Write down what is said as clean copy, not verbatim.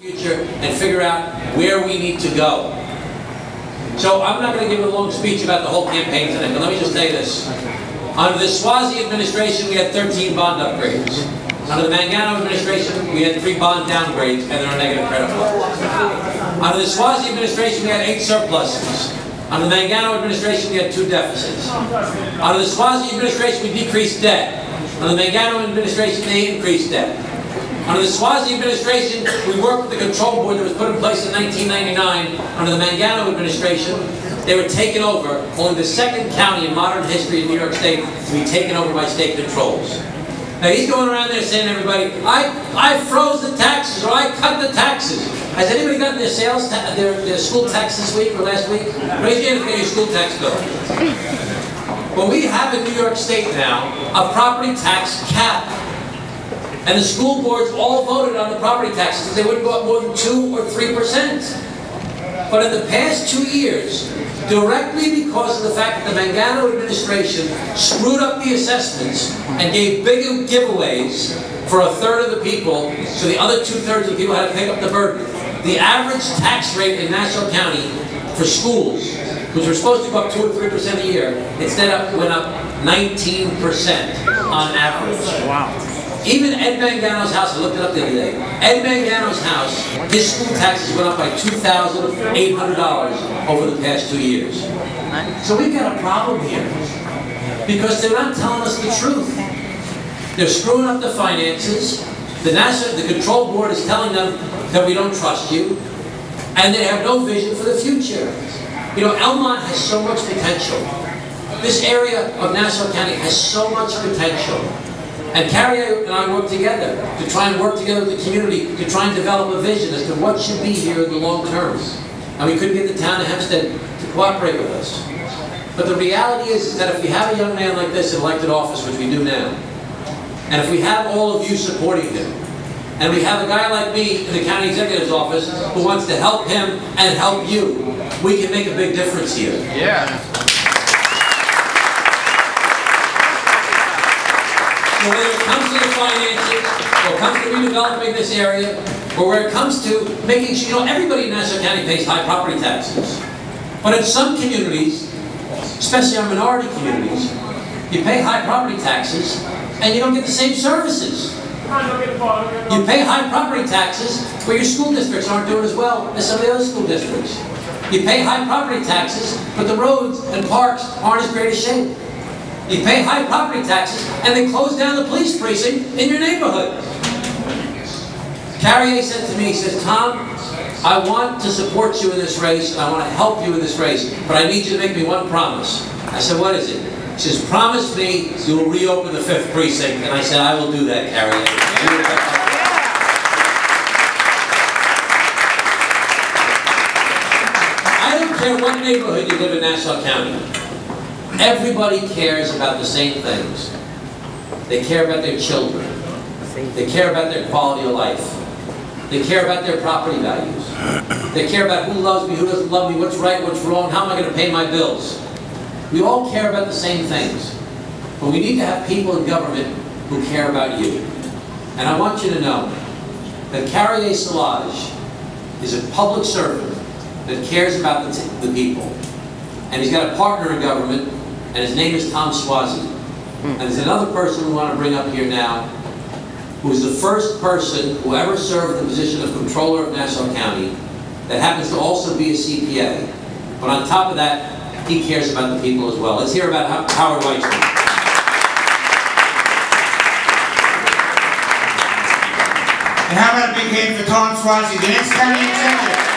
future and figure out where we need to go. So I'm not going to give a long speech about the whole campaign today, but let me just say this. Under the Suozzi administration, we had 13 bond upgrades. Under the Mangano administration, we had 3 bond downgrades, and there are negative credit losses. Under the Suozzi administration, we had 8 surpluses. Under the Mangano administration, we had 2 deficits. Under the Suozzi administration, we decreased debt. Under the Mangano administration, they increased debt. Under the Suozzi administration, we worked with the control board that was put in place in 1999. Under the Mangano administration, they were taken over, only the second county in modern history in New York State to be taken over by state controls. Now he's going around there saying to everybody, I froze the taxes, or I cut the taxes. Has anybody gotten their their school tax this week or last week? Raise your hand if you get your school tax bill. Well, we have in New York State now a property tax cap. And the school boards all voted on the property taxes because they wouldn't go up more than 2 or 3%. But in the past 2 years, directly because of the fact that the Mangano administration screwed up the assessments and gave big giveaways for 1/3 of the people, so the other 2/3 of the people had to pick up the burden. The average tax rate in Nassau County for schools, which were supposed to go up 2 or 3% a year, instead went up 19% on average. Wow. Even Ed Mangano's house, I looked it up the other day, Ed Mangano's house, his school taxes went up by $2,800 over the past 2 years. So we've got a problem here, because they're not telling us the truth. They're screwing up the finances. The control board is telling them that we don't trust you, and they have no vision for the future. You know, Elmont has so much potential. This area of Nassau County has so much potential. And Carrie and I work together to try and work together with the community to try and develop a vision as to what should be here in the long term. And we couldn't get the town of Hempstead to cooperate with us. But the reality is that if we have a young man like this in elected office, which we do now, and if we have all of you supporting him, and we have a guy like me in the county executive's office who wants to help him and help you, we can make a big difference here. Yeah. So whether it comes to the finances, or it comes to redeveloping this area, or where it comes to making sure, you know, everybody in Nassau County pays high property taxes. But in some communities, especially our minority communities, you pay high property taxes and you don't get the same services. You pay high property taxes where your school districts aren't doing as well as some of the other school districts. You pay high property taxes, but the roads and parks aren't as great a shape. You pay high property taxes, and they close down the police precinct in your neighborhood. Carrie said to me, he says, Tom, I want to support you in this race, and I want to help you in this race, but I need you to make me one promise. I said, what is it? She says, promise me you will reopen the 5th precinct. And I said, I will do that, Carrie. I don't care what neighborhood you live in Nassau County. Everybody cares about the same things. They care about their children. They care about their quality of life. They care about their property values. They care about who loves me, who doesn't love me, what's right, what's wrong, how am I going to pay my bills. We all care about the same things. But we need to have people in government who care about you. And I want you to know that Carrie Solages is a public servant that cares about the people. And he's got a partner in government, and his name is Tom Suozzi. And there's another person we want to bring up here now, who is the first person who ever served the position of Controller of Nassau County that happens to also be a CPA. But on top of that, he cares about the people as well. Let's hear about Howard Weitzman. And how about a big hand for Tom Suozzi, the next county executive?